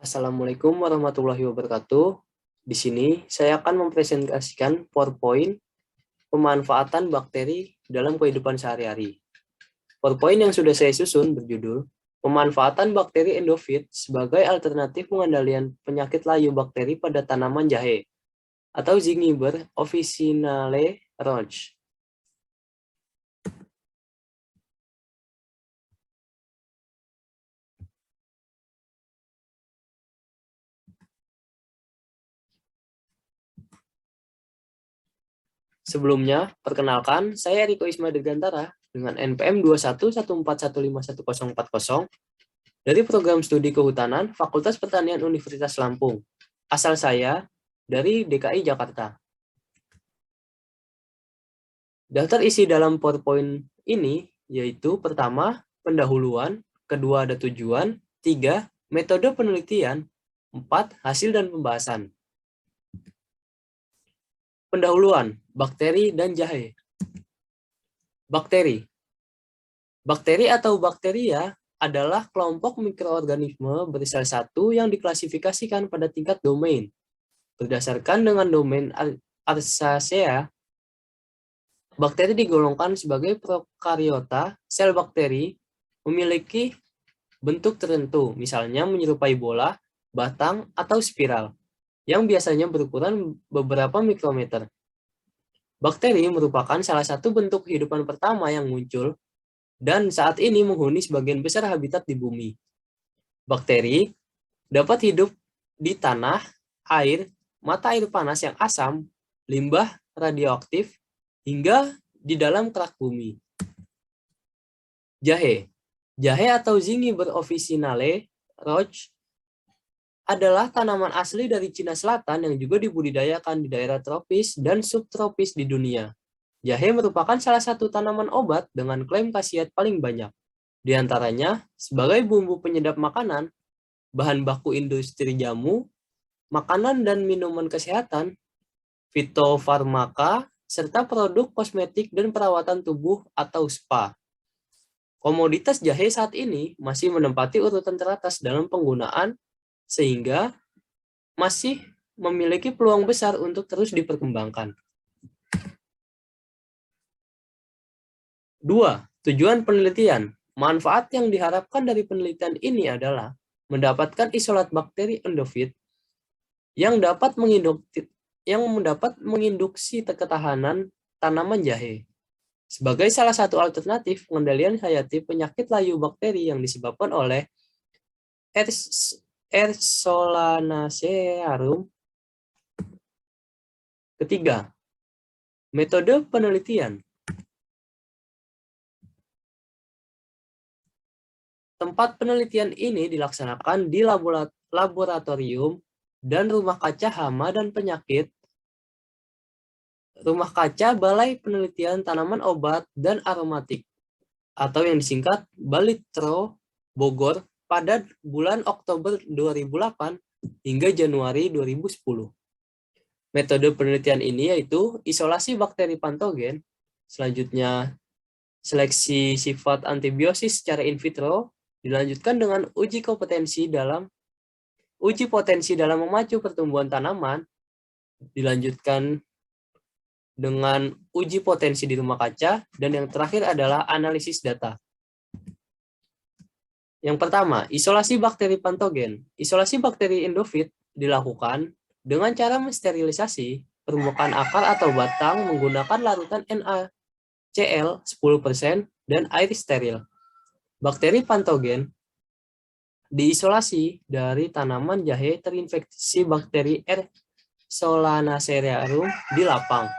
Assalamualaikum warahmatullahi wabarakatuh. Di sini saya akan mempresentasikan PowerPoint pemanfaatan bakteri dalam kehidupan sehari-hari. PowerPoint yang sudah saya susun berjudul Pemanfaatan bakteri endofit sebagai alternatif pengendalian penyakit layu bakteri pada tanaman jahe atau Zingiber officinale Roach. Sebelumnya, perkenalkan, saya Riko Isma Dirgantara dengan NPM 21141515040 dari Program Studi Kehutanan Fakultas Pertanian Universitas Lampung. Asal saya dari DKI Jakarta. Daftar isi dalam PowerPoint ini yaitu pertama, pendahuluan, kedua ada tujuan, tiga, metode penelitian, empat, hasil dan pembahasan. Pendahuluan, bakteri dan jahe. Bakteri. Bakteri atau bakteria adalah kelompok mikroorganisme bersel satu yang diklasifikasikan pada tingkat domain. Berdasarkan dengan domain Archaea, bakteri digolongkan sebagai prokariota. Sel bakteri memiliki bentuk tertentu, misalnya menyerupai bola, batang, atau spiral, yang biasanya berukuran beberapa mikrometer. Bakteri merupakan salah satu bentuk kehidupan pertama yang muncul dan saat ini menghuni sebagian besar habitat di bumi. Bakteri dapat hidup di tanah, air, mata air panas yang asam, limbah radioaktif, hingga di dalam kerak bumi. Jahe. Jahe atau Zingiber officinale Roach adalah tanaman asli dari Cina Selatan yang juga dibudidayakan di daerah tropis dan subtropis di dunia. Jahe merupakan salah satu tanaman obat dengan klaim khasiat paling banyak. Di antaranya sebagai bumbu penyedap makanan, bahan baku industri jamu, makanan dan minuman kesehatan, fitofarmaka, serta produk kosmetik dan perawatan tubuh atau spa. Komoditas jahe saat ini masih menempati urutan teratas dalam penggunaan, sehingga masih memiliki peluang besar untuk terus diperkembangkan. 2. Tujuan penelitian. Manfaat yang diharapkan dari penelitian ini adalah mendapatkan isolat bakteri endofit yang dapat menginduksi ketahanan tanaman jahe sebagai salah satu alternatif pengendalian hayati penyakit layu bakteri yang disebabkan oleh Solanacearum. Ketiga, metode penelitian. Tempat penelitian ini dilaksanakan di laboratorium dan rumah kaca hama dan penyakit, rumah kaca Balai Penelitian Tanaman Obat dan Aromatik, atau yang disingkat Balitro, Bogor, pada bulan Oktober 2008 hingga Januari 2010. Metode penelitian ini yaitu isolasi bakteri patogen, selanjutnya seleksi sifat antibiosis secara in vitro, dilanjutkan dengan uji potensi dalam memacu pertumbuhan tanaman, dilanjutkan dengan uji potensi di rumah kaca, dan yang terakhir adalah analisis data. Yang pertama, isolasi bakteri patogen. Isolasi bakteri endofit dilakukan dengan cara mensterilisasi permukaan akar atau batang menggunakan larutan NaCl 10% dan air steril. Bakteri patogen diisolasi dari tanaman jahe terinfeksi bakteri Solanacearum di lapang.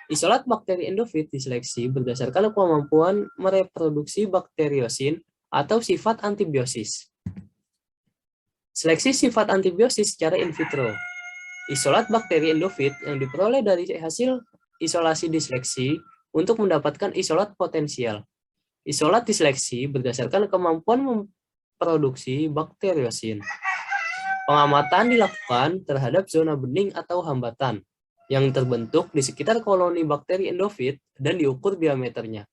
Isolat bakteri endofit diseleksi berdasarkan kemampuan mereproduksi bakteriosin atau sifat antibiosis. Seleksi sifat antibiosis secara in vitro. Isolat bakteri endofit yang diperoleh dari hasil isolasi diseleksi untuk mendapatkan isolat potensial. Isolat diseleksi berdasarkan kemampuan memproduksi bakteriosin. Pengamatan dilakukan terhadap zona bening atau hambatan yang terbentuk di sekitar koloni bakteri endofit dan diukur diameternya.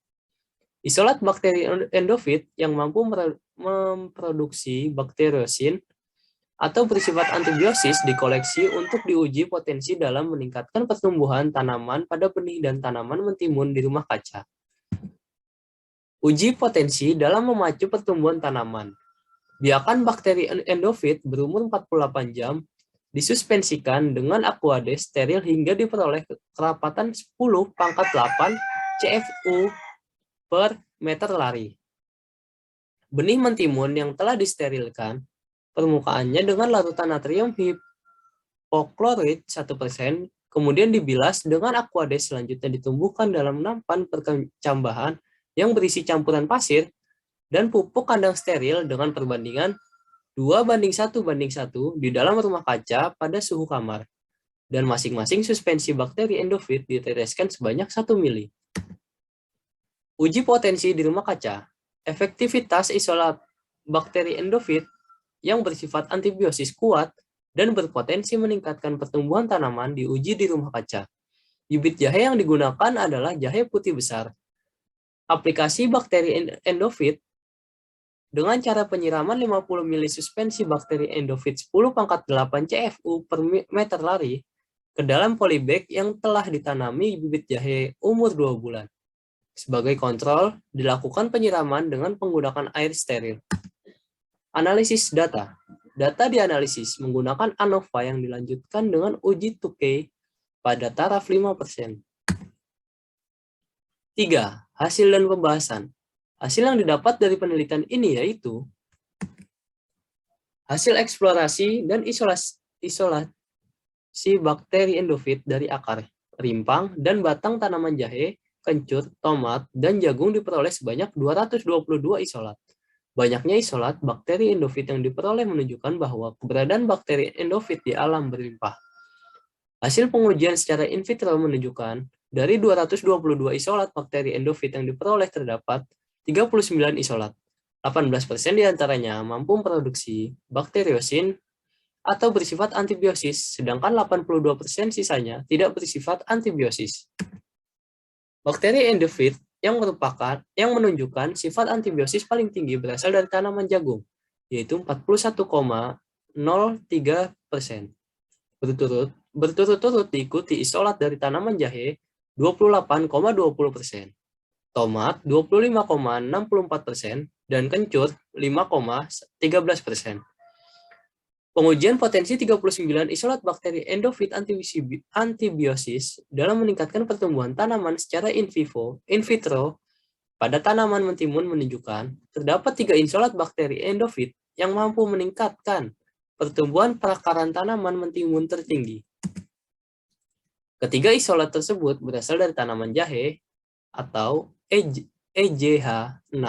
Isolat bakteri endofit yang mampu memproduksi bakteriosin atau bersifat antibiosis dikoleksi untuk diuji potensi dalam meningkatkan pertumbuhan tanaman pada benih dan tanaman mentimun di rumah kaca. Uji potensi dalam memacu pertumbuhan tanaman. Biarkan bakteri endofit berumur 48 jam disuspensikan dengan aquades steril hingga diperoleh kerapatan 10⁸ CFU per meter lari. Benih mentimun yang telah disterilkan, permukaannya dengan larutan natrium hipoklorit 1%, kemudian dibilas dengan aquades, selanjutnya ditumbuhkan dalam nampan perkecambahan yang berisi campuran pasir dan pupuk kandang steril dengan perbandingan 2:1:1 di dalam rumah kaca pada suhu kamar. Dan masing-masing suspensi bakteri endofit diteteskan sebanyak 1 mili. Uji potensi di rumah kaca. Efektivitas isolat bakteri endofit yang bersifat antibiosis kuat dan berpotensi meningkatkan pertumbuhan tanaman diuji di rumah kaca. Bibit jahe yang digunakan adalah jahe putih besar. Aplikasi bakteri endofit dengan cara penyiraman 50 ml suspensi bakteri endofit 10⁸ CFU per meter lari ke dalam polybag yang telah ditanami bibit jahe umur 2 bulan. Sebagai kontrol, dilakukan penyiraman dengan menggunakan air steril. Analisis data. Data dianalisis menggunakan ANOVA yang dilanjutkan dengan uji 2K pada taraf 5%. 3. Hasil dan pembahasan. Hasil yang didapat dari penelitian ini yaitu hasil eksplorasi dan isolasi bakteri endofit dari akar, rimpang, dan batang tanaman jahe, kencur, tomat, dan jagung diperoleh sebanyak 222 isolat. Banyaknya isolat bakteri endofit yang diperoleh menunjukkan bahwa keberadaan bakteri endofit di alam berlimpah. Hasil pengujian secara in vitro menunjukkan dari 222 isolat bakteri endofit yang diperoleh terdapat 39 isolat. 18% diantaranya mampu memproduksi bakteriosin atau bersifat antibiosis, sedangkan 82% sisanya tidak bersifat antibiosis. Bakteri endofit yang menunjukkan sifat antibiosis paling tinggi berasal dari tanaman jagung, yaitu 41,03%. Berturut-turut diikuti isolat dari tanaman jahe 28,20%, tomat 25,64%, dan kencur 5,13%. Pengujian potensi 39 isolat bakteri endofit antibiosis dalam meningkatkan pertumbuhan tanaman secara in vitro pada tanaman mentimun menunjukkan terdapat 3 isolat bakteri endofit yang mampu meningkatkan pertumbuhan perakaran tanaman mentimun tertinggi. Ketiga isolat tersebut berasal dari tanaman jahe atau EJH6,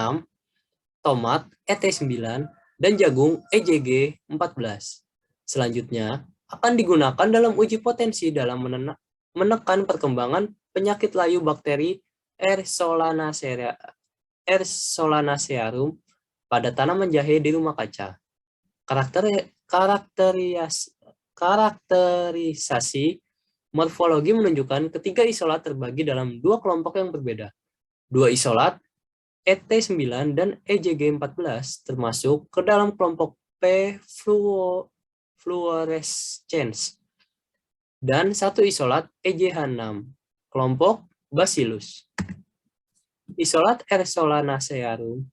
tomat ET9, dan jagung EJG14. Selanjutnya, akan digunakan dalam uji potensi dalam menekan perkembangan penyakit layu bakteri Solanacearum pada tanaman jahe di rumah kaca. Karakterisasi morfologi menunjukkan ketiga isolat terbagi dalam 2 kelompok yang berbeda. 2 isolat ET9 dan EJG14 termasuk ke dalam kelompok P. fluorescens dan 1 isolat EJH6, kelompok Bacillus. Isolat R. solanacearum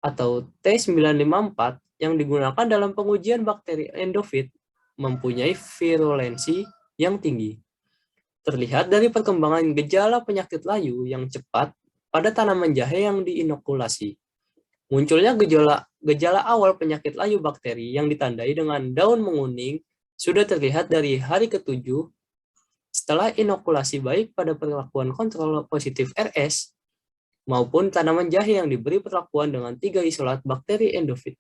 atau T954 yang digunakan dalam pengujian bakteri endofit mempunyai virulensi yang tinggi. Terlihat dari perkembangan gejala penyakit layu yang cepat pada tanaman jahe yang diinokulasi. Munculnya gejala awal penyakit layu bakteri yang ditandai dengan daun menguning sudah terlihat dari hari ke-7 setelah inokulasi, baik pada perlakuan kontrol positif RS maupun tanaman jahe yang diberi perlakuan dengan 3 isolat bakteri endofit.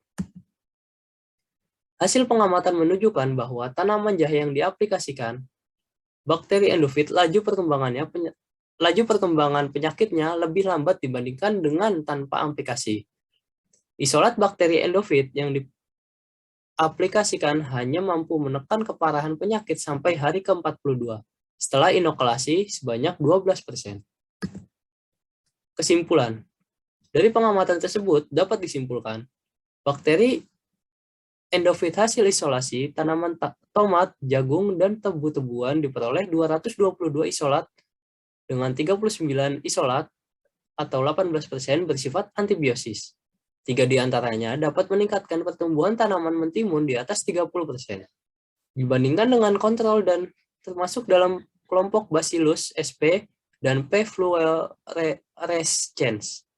Hasil pengamatan menunjukkan bahwa tanaman jahe yang diaplikasikan bakteri endofit laju perkembangan penyakitnya lebih lambat dibandingkan dengan tanpa aplikasi. Isolat bakteri endofit yang diaplikasikan hanya mampu menekan keparahan penyakit sampai hari ke-42 setelah inokulasi sebanyak 12%. Kesimpulan. Dari pengamatan tersebut dapat disimpulkan, bakteri endofit hasil isolasi tanaman tomat, jagung, dan tebu-tebuan diperoleh 222 isolat dengan 39 isolat atau 18% bersifat antibiosis. 3 di antaranya dapat meningkatkan pertumbuhan tanaman mentimun di atas 30%. Dibandingkan dengan kontrol dan termasuk dalam kelompok Bacillus sp dan P. fluorescens.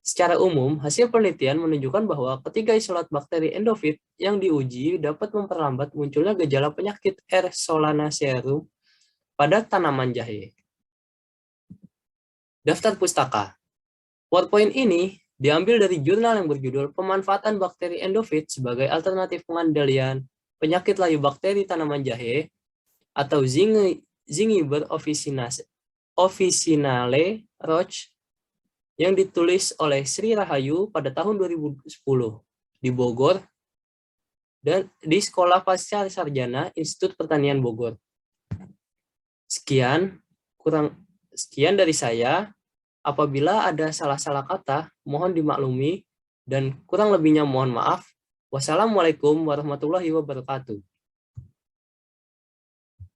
Secara umum, hasil penelitian menunjukkan bahwa ketiga isolat bakteri endofit yang diuji dapat memperlambat munculnya gejala penyakit R. solanacearum pada tanaman jahe. Daftar pustaka. PowerPoint ini diambil dari jurnal yang berjudul Pemanfaatan Bakteri Endofit sebagai Alternatif Pengendalian Penyakit Layu Bakteri Tanaman Jahe atau Zingiber officinale Roch yang ditulis oleh Sri Rahayu pada tahun 2010 di Bogor dan di Sekolah Pasca Sarjana Institut Pertanian Bogor. Sekian dari saya. Apabila ada salah-salah kata, mohon dimaklumi dan kurang lebihnya mohon maaf. Wassalamualaikum warahmatullahi wabarakatuh.